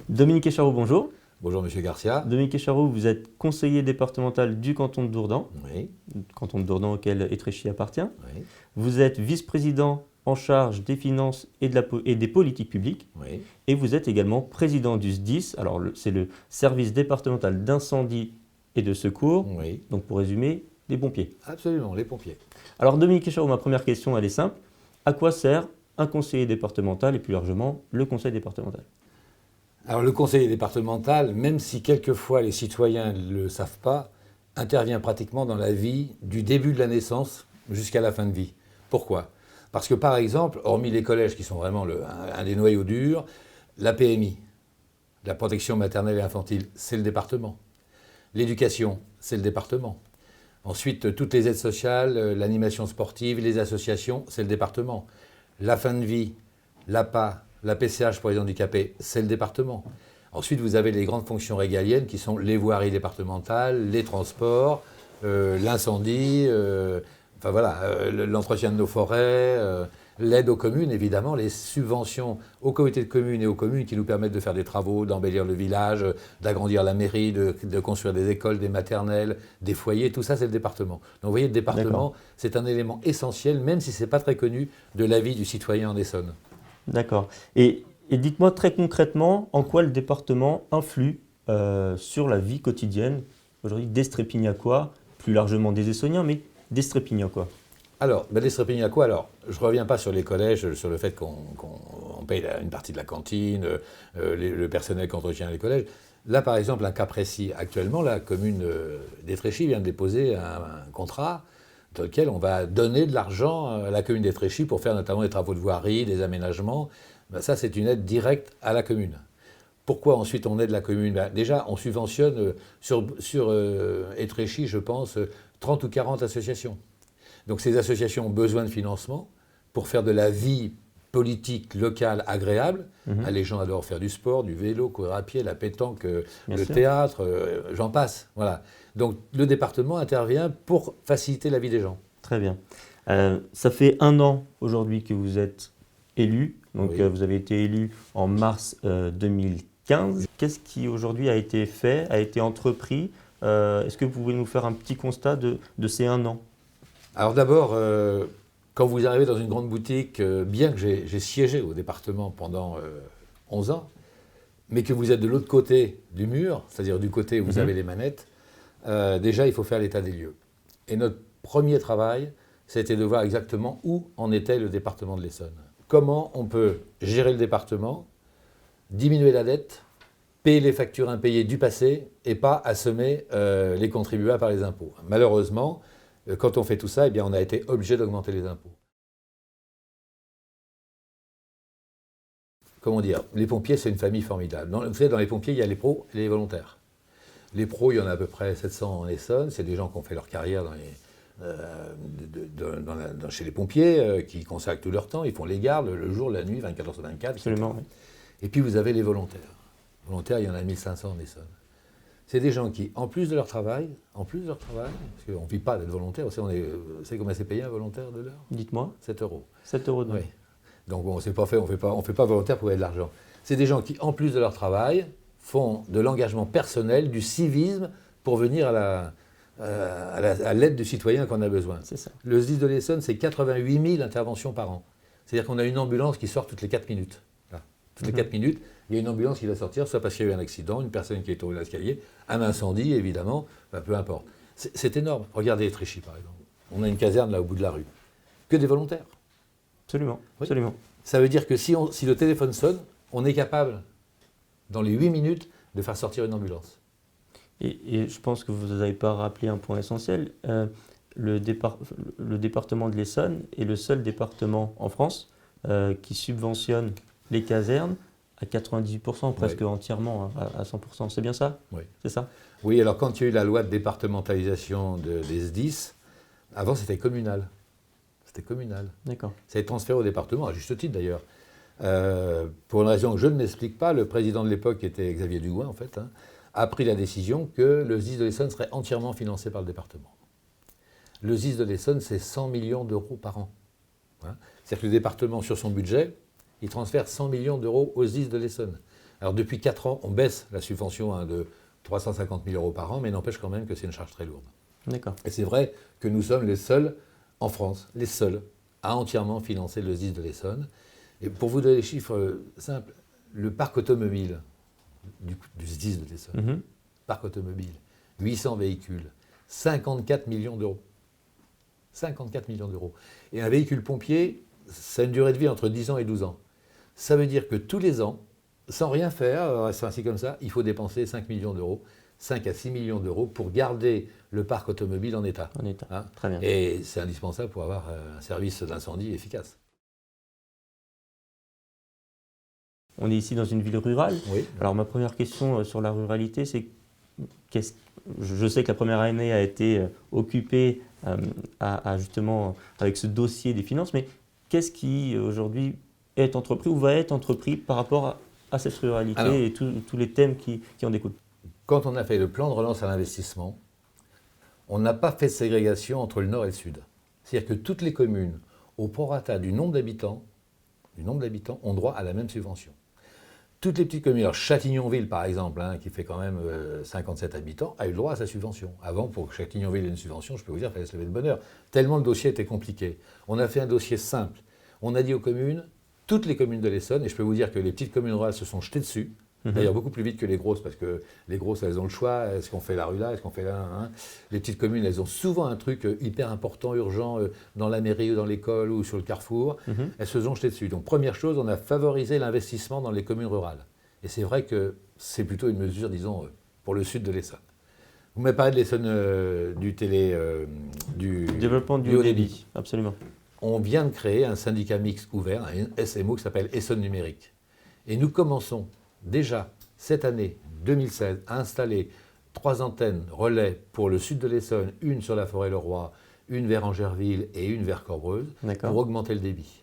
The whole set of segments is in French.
Dominique Echaroux, bonjour. Bonjour Monsieur Garcia. Dominique Echaroux, vous êtes conseiller départemental du canton de Dourdan, Oui, canton de Dourdan auquel Étréchy appartient. oui, Vous êtes vice-président en charge des finances et des politiques publiques. oui, Et vous êtes également président du SDIS, alors c'est le service départemental d'incendie et de secours, oui, donc pour résumer, les pompiers. absolument, les pompiers. Alors Dominique Echaroux, ma première question, elle est simple. À quoi sert un conseiller départemental et plus largement le conseil départemental? Alors le conseiller départemental, même si quelquefois les citoyens ne le savent pas, intervient pratiquement dans la vie du début de la naissance jusqu'à la fin de vie. Pourquoi? Parce que par exemple, hormis les collèges qui sont vraiment un des noyaux durs, la PMI, la protection maternelle et infantile, c'est le département. L'éducation, c'est le département. Ensuite, toutes les aides sociales, l'animation sportive, les associations, c'est le département. La fin de vie, l'APA, la PCH pour les handicapés, c'est le département. Ensuite, vous avez les grandes fonctions régaliennes qui sont les voiries départementales, les transports, l'incendie, enfin voilà, l'entretien de nos forêts, l'aide aux communes, évidemment, les subventions aux comités de communes et aux communes qui nous permettent de faire des travaux, d'embellir le village, d'agrandir la mairie, de construire des écoles, des maternelles, des foyers, tout ça c'est le département. Donc vous voyez, le département, c'est un élément essentiel, même si ce n'est pas très connu, de la vie du citoyen en Essonne. D'accord. Et dites-moi très concrètement en quoi le département influe sur la vie quotidienne aujourd'hui d'Estrépignacois, plus largement des Essonniens, mais d'Estrépignacois. Alors, les Strépignacois, alors, je ne reviens pas sur les collèges, sur le fait qu'on paye une partie de la cantine, le personnel qui entretient les collèges. Là, par exemple, un cas précis. Actuellement, la commune d'Étréchy vient de déposer un contrat dans lequel on va donner de l'argent à la commune d'Étréchy pour faire notamment des travaux de voirie, des aménagements. Ben, ça, c'est une aide directe à la commune. Pourquoi ensuite on aide la commune? Ben, déjà, on subventionne sur Étréchy, je pense, 30 ou 40 associations. Donc ces associations ont besoin de financement pour faire de la vie politique locale agréable. Les gens adorent faire du sport, du vélo, courir à pied, la pétanque, le théâtre, j'en passe. Voilà. Donc le département intervient pour faciliter la vie des gens. Très bien. Ça fait 1 an aujourd'hui que vous êtes élu. Donc Oui. vous avez été élu en mars 2015. Qu'est-ce qui aujourd'hui a été fait, a été entrepris? Est-ce que vous pouvez nous faire un petit constat de ces 1 an? Alors d'abord, quand vous arrivez dans une grande boutique, bien que j'ai siégé au département pendant 11 ans, mais que vous êtes de l'autre côté du mur, c'est-à-dire du côté où vous avez les manettes, déjà il faut faire l'état des lieux. Et notre premier travail, c'était de voir exactement où en était le département de l'Essonne. Comment on peut gérer le département, diminuer la dette, payer les factures impayées du passé et pas assommer les contribuables par les impôts. Malheureusement, quand on fait tout ça, eh bien, on a été obligé d'augmenter les impôts. Comment dire? Les pompiers, c'est une famille formidable. Vous savez, dans les pompiers, il y a les pros et les volontaires. Les pros, il y en a à peu près 700 en Essonne. C'est des gens qui ont fait leur carrière chez les pompiers, qui consacrent tout leur temps. Ils font les gardes le jour, la nuit, 24 heures sur 24. Absolument, oui. Et puis vous avez les volontaires. Volontaires, il y en a 1500 en Essonne. C'est des gens qui, en plus de leur travail, parce qu'on ne vit pas d'être volontaire, vous savez combien c'est payé un volontaire de l'heure? Dites-moi. 7 euros. 7 euros de Oui. l'heure. Donc bon, on fait pas volontaire pour gagner de l'argent. C'est des gens qui, en plus de leur travail, font de l'engagement personnel, du civisme, pour venir à l'aide du citoyen qu'on a besoin. C'est ça. Le SDIS de l'Essonne, c'est 88 000 interventions par an. C'est-à-dire qu'on a une ambulance qui sort toutes les 4 minutes. Là. Toutes les 4 minutes, il y a une ambulance qui va sortir, soit parce qu'il y a eu un accident, une personne qui est tombée dans l'escalier, un incendie, évidemment, ben, peu importe. C'est énorme. Regardez Étréchy, par exemple. On a une caserne là au bout de la rue. Que des volontaires. Absolument, Oui. absolument. Ça veut dire que si le téléphone sonne, on est capable, dans les 8 minutes, de faire sortir une ambulance. Et je pense que vous n'avez pas rappelé un point essentiel. Le département de l'Essonne est le seul département en France qui subventionne les casernes à 98%, presque entièrement, à 100%. C'est bien ça? Oui. C'est ça? Oui, alors quand il y a eu la loi de départementalisation des SDIS, avant c'était communal. C'était communal. D'accord. Ça a été transféré au département, à juste titre d'ailleurs. Pour une raison que je ne m'explique pas, le président de l'époque, qui était Xavier Dugouin en fait, a pris la décision que le SDIS de l'Essonne serait entièrement financé par le département. Le SDIS de l'Essonne, c'est 100 millions d'euros par an. Hein. C'est-à-dire que le département, sur son budget, il transfère 100 millions d'euros au SDIS de l'Essonne. Alors depuis 4 ans, on baisse la subvention de 350 000 euros par an, mais n'empêche quand même que c'est une charge très lourde. D'accord. Et c'est vrai que nous sommes les seuls en France, les seuls, à entièrement financer le SDIS de l'Essonne. Et pour vous donner les chiffres simples, le parc automobile du SDIS de l'Essonne, Mhm. parc automobile, 800 véhicules, 54 millions d'euros. 54 millions d'euros. Et un véhicule pompier, ça a une durée de vie entre 10 ans et 12 ans. Ça veut dire que tous les ans, sans rien faire, reste ainsi comme ça, il faut dépenser 5 millions d'euros, 5 à 6 millions d'euros pour garder le parc automobile en état. En état. Hein. Très bien. Et c'est indispensable pour avoir un service d'incendie efficace. On est ici dans une ville rurale. Oui. Alors ma première question sur la ruralité, c'est je sais que la première année a été occupée justement avec ce dossier des finances, mais qu'est-ce qui aujourd'hui est entrepris ou va être entrepris par rapport à cette ruralité Alors, et tous les thèmes qui en découlent? Quand on a fait le plan de relance à l'investissement, on n'a pas fait de ségrégation entre le nord et le sud. C'est-à-dire que toutes les communes, au prorata du nombre d'habitants, ont droit à la même subvention. Toutes les petites communes, alors Châtillonville par exemple, qui fait quand même 57 habitants, a eu le droit à sa subvention. Avant, pour que Châtillonville ait une subvention, je peux vous dire, il fallait se lever de bonne heure. Tellement le dossier était compliqué. On a fait un dossier simple. On a dit aux communes, toutes les communes de l'Essonne, et je peux vous dire que les petites communes rurales se sont jetées dessus, d'ailleurs beaucoup plus vite que les grosses, parce que les grosses, elles ont le choix, est-ce qu'on fait la rue là, est-ce qu'on fait là, hein. Les petites communes, elles ont souvent un truc hyper important, urgent, dans la mairie ou dans l'école ou sur le carrefour, elles se sont jetées dessus. Donc première chose, on a favorisé l'investissement dans les communes rurales. Et c'est vrai que c'est plutôt une mesure, disons, pour le sud de l'Essonne. Vous m'avez parlé de l'Essonne du Développement du haut débit, absolument. On vient de créer un syndicat mixte ouvert, un SMO qui s'appelle Essonne Numérique. Et nous commençons déjà cette année 2016 à installer 3 antennes relais pour le sud de l'Essonne, une sur la Forêt-le-Roi, une vers Angerville et une vers Corbreuse, pour augmenter le débit.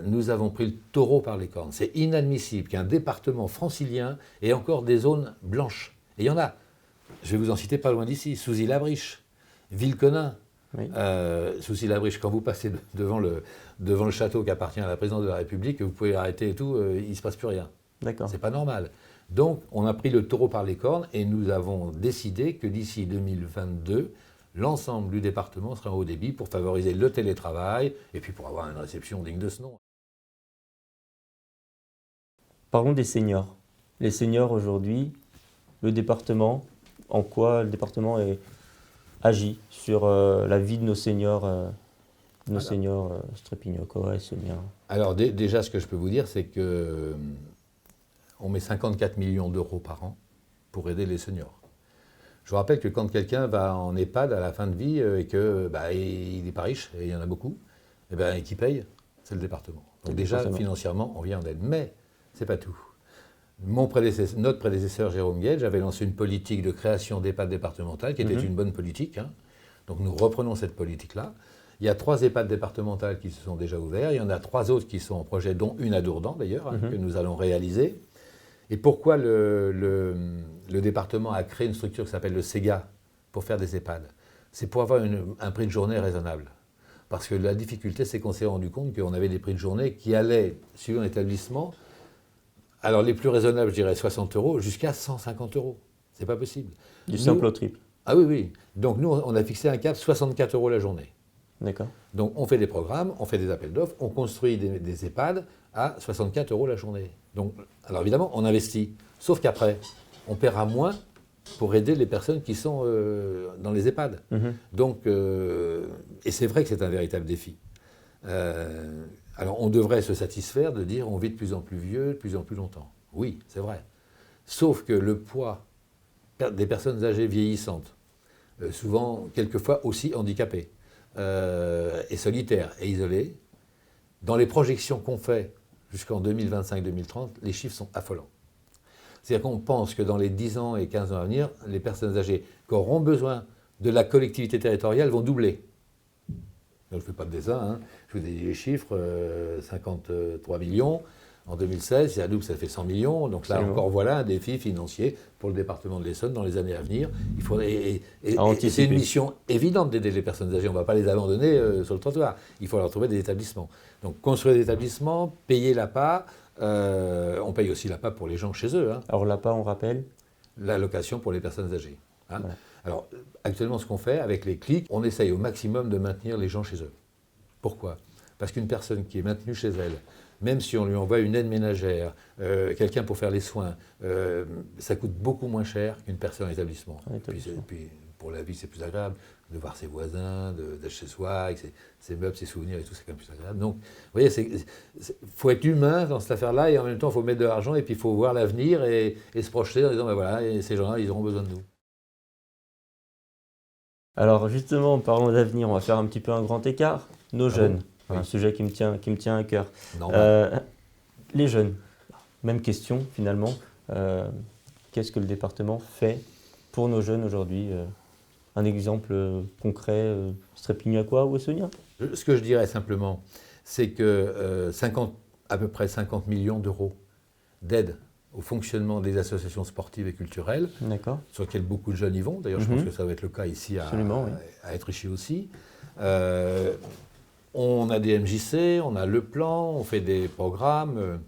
Nous avons pris le taureau par les cornes. C'est inadmissible qu'un département francilien ait encore des zones blanches. Et il y en a. Je vais vous en citer pas loin d'ici. Souzy-la-Briche, Villeconin. Oui. Souzy-la-Briche, quand vous passez devant le château qui appartient à la présidence de la République, vous pouvez arrêter et tout, il ne se passe plus rien. D'accord. C'est pas normal. Donc, on a pris le taureau par les cornes et nous avons décidé que d'ici 2022, l'ensemble du département sera en haut débit pour favoriser le télétravail et puis pour avoir une réception digne de ce nom. Parlons des seniors. Les seniors aujourd'hui, le département, en quoi le département agit sur la vie de nos seniors, Strépignocois, Essonniens? Alors déjà, ce que je peux vous dire, c'est que on met 54 millions d'euros par an pour aider les seniors. Je vous rappelle que quand quelqu'un va en EHPAD à la fin de vie et que il n'est pas riche, et il y en a beaucoup, et qui paye, c'est le département. Donc déjà, financièrement, on vient en aide. Mais ce n'est pas tout. Notre prédécesseur, Jérôme Gage, avait lancé une politique de création d'EHPAD départementales qui était une bonne politique. Donc nous reprenons cette politique-là. Il y a 3 EHPAD départementales qui se sont déjà ouverts. Il y en a 3 autres qui sont en projet, dont une à Dourdan d'ailleurs, que nous allons réaliser. Et pourquoi le département a créé une structure qui s'appelle le SEGA pour faire des EHPAD? C'est pour avoir un prix de journée raisonnable. Parce que la difficulté, c'est qu'on s'est rendu compte qu'on avait des prix de journée qui allaient, suivant l'établissement, alors les plus raisonnables, je dirais 60 €, jusqu'à 150 €. C'est pas possible. Du simple au triple. Ah oui, oui. Donc nous, on a fixé un cap 64 € la journée. D'accord. Donc on fait des programmes, on fait des appels d'offres, on construit des EHPAD à 64 € la journée. Donc, alors évidemment, on investit. Sauf qu'après, on paiera moins pour aider les personnes qui sont dans les EHPAD. Donc, et c'est vrai que c'est un véritable défi. Alors on devrait se satisfaire de dire on vit de plus en plus vieux, de plus en plus longtemps. Oui, c'est vrai. Sauf que le poids des personnes âgées vieillissantes, souvent, quelquefois aussi handicapées, et solitaires et isolées, dans les projections qu'on fait jusqu'en 2025-2030, les chiffres sont affolants. C'est-à-dire qu'on pense que dans les 10 ans et 15 ans à venir, les personnes âgées qui auront besoin de la collectivité territoriale vont doubler. Je ne fais pas de dessin, je vous dis les chiffres, 53 millions. En 2016, si ça double, ça fait 100 millions. Donc là Absolument. encore, voilà un défi financier pour le département de l'Essonne dans les années à venir. Il faudrait, et c'est anticiper. une mission évidente d'aider les personnes âgées. On ne va pas les abandonner sur le trottoir. Il faut leur trouver des établissements. Donc construire des établissements, payer l'APA. On paye aussi l'APA pour les gens chez eux. Hein. Alors l'APA, on rappelle. L'allocation pour les personnes âgées. Hein. Voilà. Alors, actuellement, ce qu'on fait avec les clics, on essaye au maximum de maintenir les gens chez eux. Pourquoi ? Parce qu'une personne qui est maintenue chez elle, même si on lui envoie une aide ménagère, quelqu'un pour faire les soins, ça coûte beaucoup moins cher qu'une personne en établissement. Puis, pour la vie, c'est plus agréable de voir ses voisins, d'être chez soi, avec ses meubles, ses souvenirs et tout, c'est quand même plus agréable. Donc, vous voyez, faut être humain dans cette affaire-là et en même temps, il faut mettre de l'argent et puis il faut voir l'avenir et se projeter en disant, ben voilà, et ces gens-là, ils auront besoin de nous. Alors justement, en parlant d'avenir, on va faire un petit peu un grand écart. Nos jeunes, bon un oui. sujet qui me tient à cœur. Normal. Les jeunes, même question finalement. Qu'est-ce que le département fait pour nos jeunes aujourd'hui un exemple concret, Strépignacois ou Essonnien? Ce que je dirais simplement, c'est que à peu près 50 millions d'euros d'aide au fonctionnement des associations sportives et culturelles, sur lesquelles beaucoup de jeunes y vont. D'ailleurs, je pense que ça va être le cas ici à Étréchy aussi. On a des MJC, on a le plan, on fait des programmes,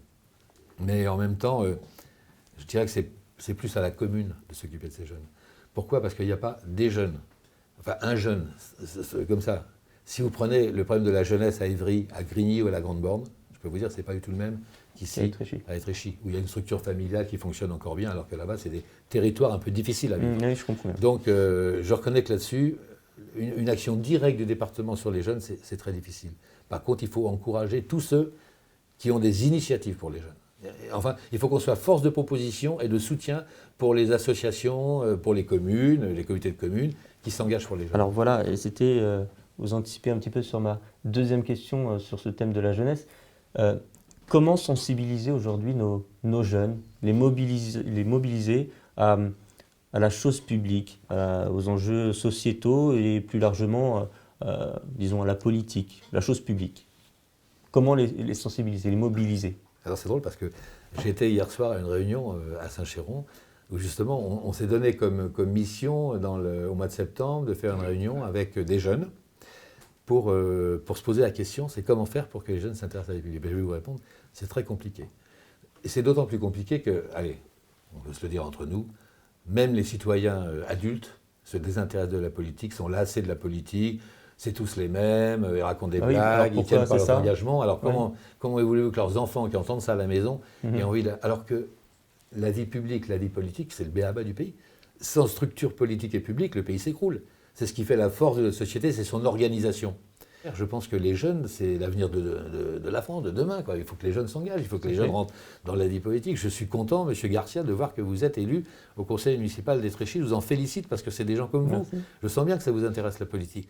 mais en même temps, je dirais que c'est plus à la commune de s'occuper de ces jeunes. Pourquoi ? Parce qu'il n'y a pas des jeunes. Enfin, un jeune, comme ça. Si vous prenez le problème de la jeunesse à Évry, à Grigny ou à la Grande Borne, je peux vous dire que ce n'est pas du tout le même qu'ici, à Étréchy, où il y a une structure familiale qui fonctionne encore bien, alors que là-bas, c'est des territoires un peu difficiles à vivre. Oui, je comprends bien. Donc, je reconnais que là-dessus, une action directe du département sur les jeunes, c'est très difficile. Par contre, il faut encourager tous ceux qui ont des initiatives pour les jeunes. Enfin, il faut qu'on soit force de proposition et de soutien pour les associations, pour les communes, les comités de communes qui s'engagent pour les jeunes. Alors voilà, et c'était, vous anticipez un petit peu sur ma deuxième question sur ce thème de la jeunesse. Comment sensibiliser aujourd'hui nos jeunes, les mobiliser à la chose publique, aux enjeux sociétaux et plus largement, disons, à la politique, la chose publique? Comment les sensibiliser, les mobiliser? Alors c'est drôle parce que j'ai été hier soir à une réunion à Saint-Chéron où justement on s'est donné comme mission au mois de septembre de faire une réunion avec des jeunes pour se poser la question, c'est comment faire pour que les jeunes s'intéressent à la publique. Je vais vous répondre, c'est très compliqué. Et c'est d'autant plus compliqué que, allez, on peut se le dire entre nous, même les citoyens adultes se désintéressent de la politique, sont lassés de la politique, c'est tous les mêmes, ils racontent des blagues, ils tiennent pas leur engagement. Alors comment voulez-vous que leurs enfants qui entendent ça à la maison aient envie de... Alors que la vie publique, la vie politique, c'est le b.a.-ba du pays. Sans structure politique et publique, le pays s'écroule. C'est ce qui fait la force de la société, c'est son organisation. Je pense que les jeunes, c'est l'avenir de la France, de demain, quoi. Il faut que les jeunes s'engagent, il faut que les jeunes rentrent dans la vie politique. Je suis content, M. Garcia, de voir que vous êtes élu au conseil municipal d'Étréchy. Je vous en félicite parce que c'est des gens comme vous. Je sens bien que ça vous intéresse, la politique.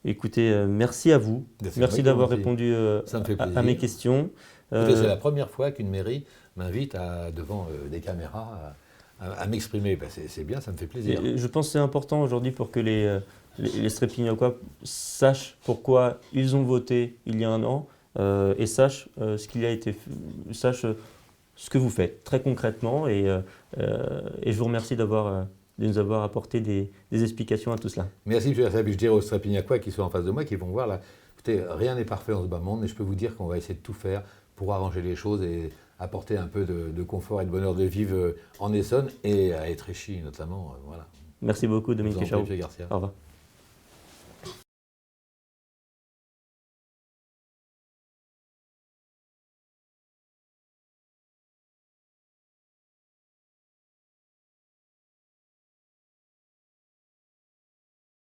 Écoutez, merci à vous. Merci d'avoir répondu à mes questions. C'est la première fois qu'une mairie m'invite devant des caméras à m'exprimer. Ben, c'est bien, ça me fait plaisir. Et je pense que c'est important aujourd'hui pour que les Strépignacois sachent pourquoi ils ont voté il y a un an et sachent ce qu'il a été, sachent ce que vous faites très concrètement. Et je vous remercie de nous avoir apporté des explications à tout cela. Merci, M. Versailles. Je dirais aux Strépignacois qui sont en face de moi, qui vont voir là. Écoutez, rien n'est parfait dans ce bas monde, mais je peux vous dire qu'on va essayer de tout faire pour arranger les choses et apporter un peu de confort et de bonheur de vivre en Essonne et à Étréchy notamment. Voilà. Merci beaucoup, Dominique Echaroux. M. Garcia. Au revoir.